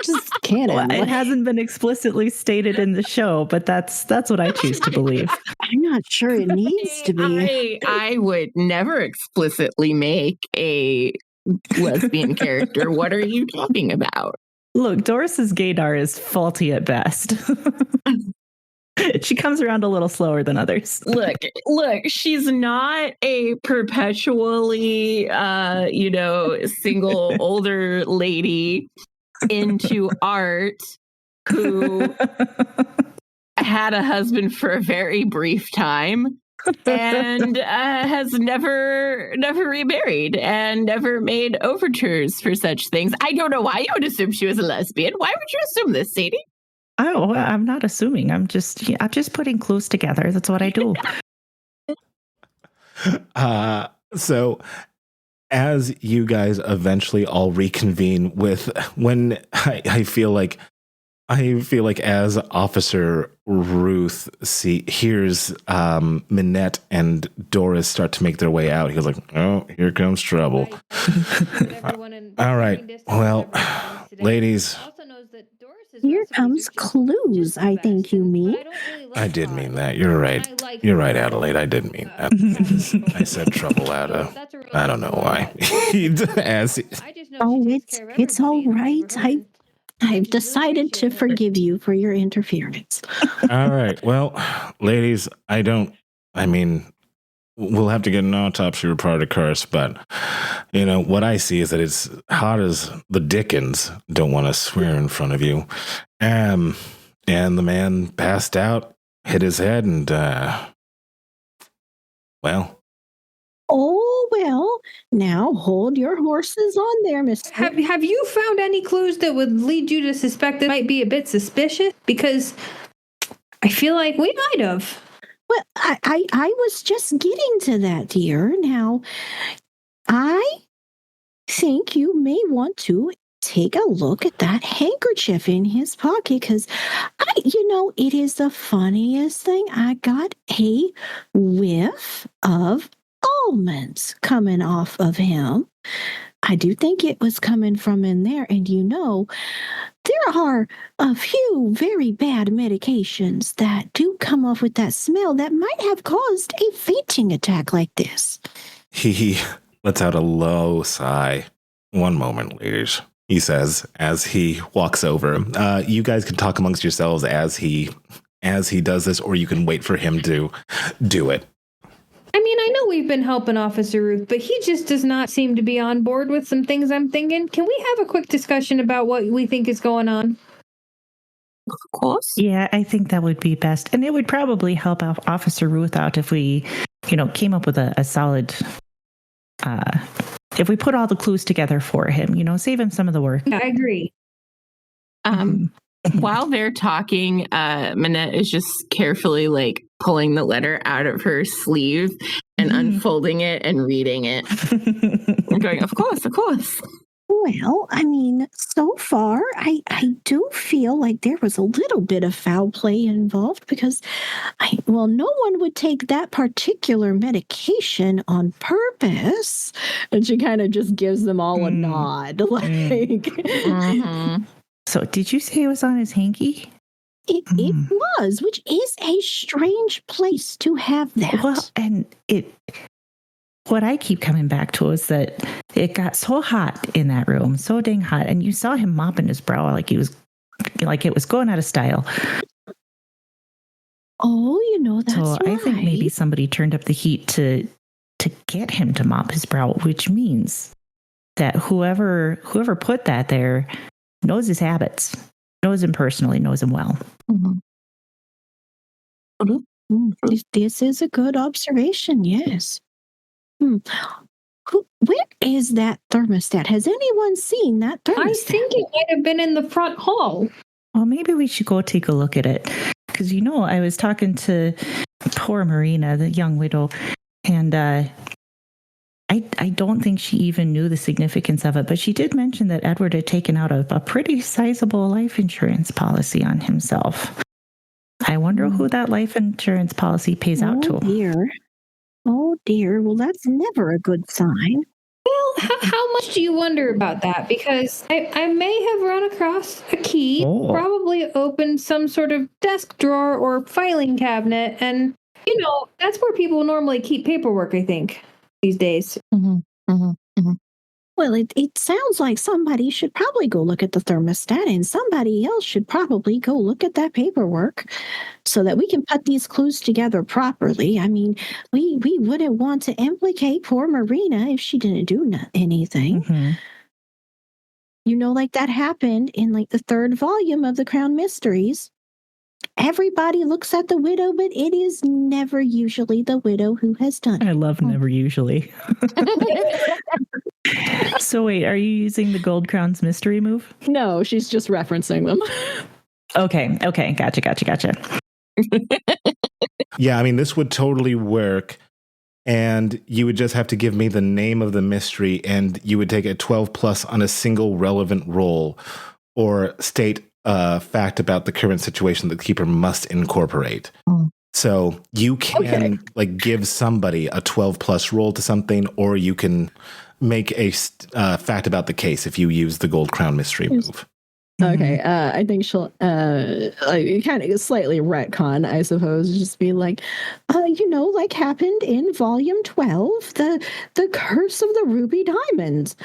just canon? Well, it hasn't been explicitly stated in the show, but that's what I choose to believe. I'm not sure it needs to be. I would never explicitly make a lesbian character. What are you talking about? Look, Doris's gaydar is faulty at best. She comes around a little slower than others. Look, she's not a perpetually, single older lady into art who had a husband for a very brief time and has never remarried and never made overtures for such things. I don't know why you would assume she was a lesbian. Why would you assume this, Sadie? Oh, I'm not assuming. I'm just putting clues together. That's what I do. So as you guys eventually all reconvene when I feel like as Officer Ruth hears Minette and Doris start to make their way out, he goes like, "Oh, here comes trouble." All right. Well, ladies, here comes clues, I think you mean. I did mean that. You're right. You're right, Adelaide. I did mean that. I said trouble out of... I don't know why. It's all right. I've decided to forgive you for your interference. All right. Well, ladies, we'll have to get an autopsy report, of course, but what I see is that it's hot as the Dickens. Don't want to swear in front of you. And the man passed out, hit his head, and well. Oh, well, now hold your horses on there, Miss. Have you found any clues that would lead you to suspect it might be a bit suspicious? Because I feel like we might have. Well, I was just getting to that, dear. Now, I think you may want to take a look at that handkerchief in his pocket, because it is the funniest thing. I got a whiff of almonds coming off of him. I do think it was coming from in there, and there are a few very bad medications that do come off with that smell that might have caused a fainting attack like this. He lets out a low sigh. "One moment, ladies," he says as he walks over. You guys can talk amongst yourselves as he does this, or you can wait for him to do it. I know we've been helping Officer Ruth, but he just does not seem to be on board with some things I'm thinking. Can we have a quick discussion about what we think is going on? Of course. Yeah, I think that would be best. And it would probably help Officer Ruth out if we, came up with a solid, if we put all the clues together for him, save him some of the work. Yeah, I agree. While they're talking, Minette is just carefully pulling the letter out of her sleeve and unfolding it and reading it. And going, of course. Well, I mean, so far, I do feel like there was a little bit of foul play involved because, no one would take that particular medication on purpose. And she kind of just gives them all a nod. Like, Mm-hmm. So did you say it was on his hanky? it was, which is a strange place to have that. Well, and what I keep coming back to is that it got so hot in that room, so dang hot, and you saw him mopping his brow like it was going out of style. Oh, that's so right. I think maybe somebody turned up the heat to get him to mop his brow, which means that whoever put that there knows his habits, knows him personally, knows him well. This is a good observation, yes. Where is that thermostat? Has anyone seen that thermostat? I think it might have been in the front hall. Well, maybe we should go take a look at it. Because, I was talking to poor Marina, the young widow, and I don't think she even knew the significance of it, but she did mention that Edward had taken out a pretty sizable life insurance policy on himself. I wonder who that life insurance policy pays out to. Oh, dear. Well, that's never a good sign. Well, how much do you wonder about that? Because I may have run across a key, probably opened some sort of desk drawer or filing cabinet, and, that's where people normally keep paperwork, I think, these days. Well, it sounds like somebody should probably go look at the thermostat, and somebody else should probably go look at that paperwork so that we can put these clues together properly. I mean, we wouldn't want to implicate poor Marina if she didn't do anything. Like that happened in the third volume of the Crown Mysteries. Everybody looks at the widow, but it is never usually the widow who has done it. I love never usually. So wait, are you using the Gold Crown's mystery move? No, she's just referencing them. Okay. Gotcha. Yeah, I mean, this would totally work. And you would just have to give me the name of the mystery, and you would take a 12 plus on a single relevant roll, or state a fact about the current situation that the keeper must incorporate. So you can give somebody a 12 plus roll to something, or you can make a fact about the case if you use the Gold Crown mystery move. Okay, I think she'll kind of slightly retcon, I suppose, just be like happened in volume 12, the Curse of the Ruby Diamond.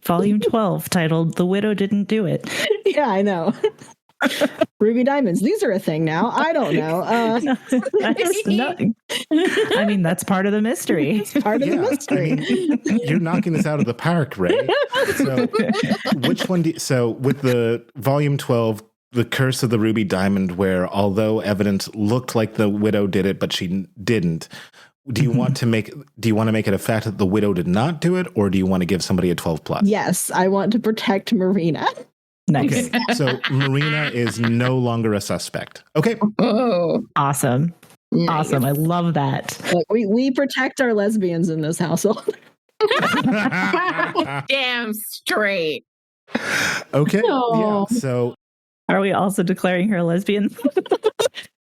Volume 12, titled "The Widow Didn't Do It." Yeah, I know. Ruby diamonds. These are a thing now. I don't know. I mean, that's part of the mystery. It's part of the mystery. I mean, you're knocking this out of the park, Ray. So, which one? So, with the volume 12, the Curse of the Ruby Diamond, where although evidence looked like the widow did it, but she didn't. Do you want to make it a fact that the widow did not do it, or do you want to give somebody a 12 plus? Yes, I want to protect Marina. Nice. Okay, so Marina is no longer a suspect. Okay. Oh, Awesome. nice. Awesome. I love that. Look, we protect our lesbians in this household. Damn straight. Okay. No. Yeah. So Are we also declaring her a lesbian?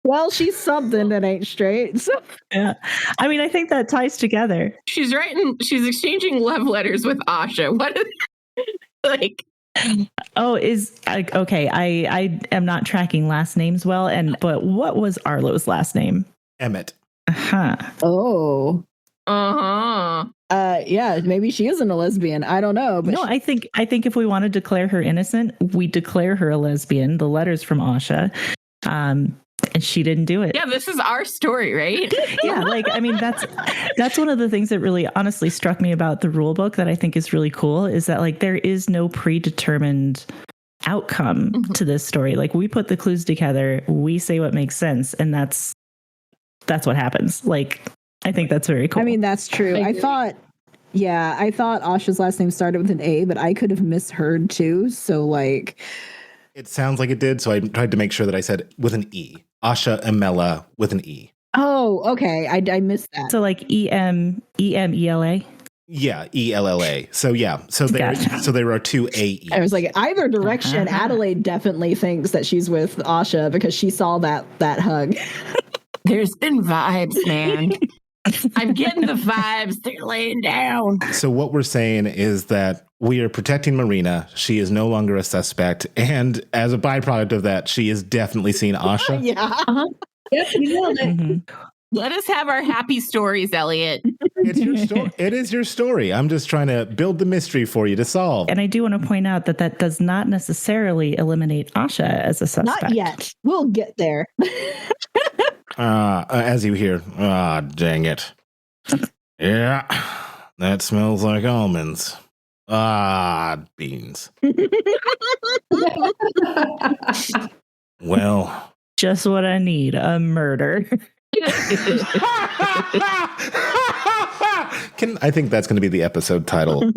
Well, she's something that ain't straight. So. Yeah. I mean, I think that ties together. She's exchanging love letters with Asha. What is like? Oh, okay. I am not tracking last names well, but what was Arlo's last name? Emmett. Huh. Oh. Uh-huh. Yeah, maybe she isn't a lesbian. I don't know. But No, I think if we want to declare her innocent, we declare her a lesbian. The letters from Asha, and she didn't do it. Yeah, this is our story, right? Yeah, I mean, that's one of the things that really honestly struck me about the rule book that I think is really cool is that there is no predetermined outcome to this story. We put the clues together, we say what makes sense, and that's what happens. I think that's very cool. I mean, that's true. I thought Asha's last name started with an A, but I could have misheard too. So It sounds like it did, so I tried to make sure that I said with an E. Asha Emela with an E. Oh, okay. I missed that. So EMELA. Yeah, ELLA. So Gotcha. there are two AEs. I was like, either direction, Uh-huh. Adelaide definitely thinks that she's with Asha because she saw that hug. There's been vibes, man. I'm getting the vibes. They're laying down. So what we're saying is that we are protecting Marina. She is no longer a suspect, and as a byproduct of that, she has definitely seen Asha. Yeah. Yep, you nailed it. Mhm. Let us have our happy stories, Elliot. It's your story. It is your story. I'm just trying to build the mystery for you to solve. And I do want to point out that does not necessarily eliminate Asha as a suspect. Not yet. We'll get there. As you hear, dang it. Yeah, that smells like almonds. Beans. Well, Just what I need, a murder. I think that's going to be the episode title.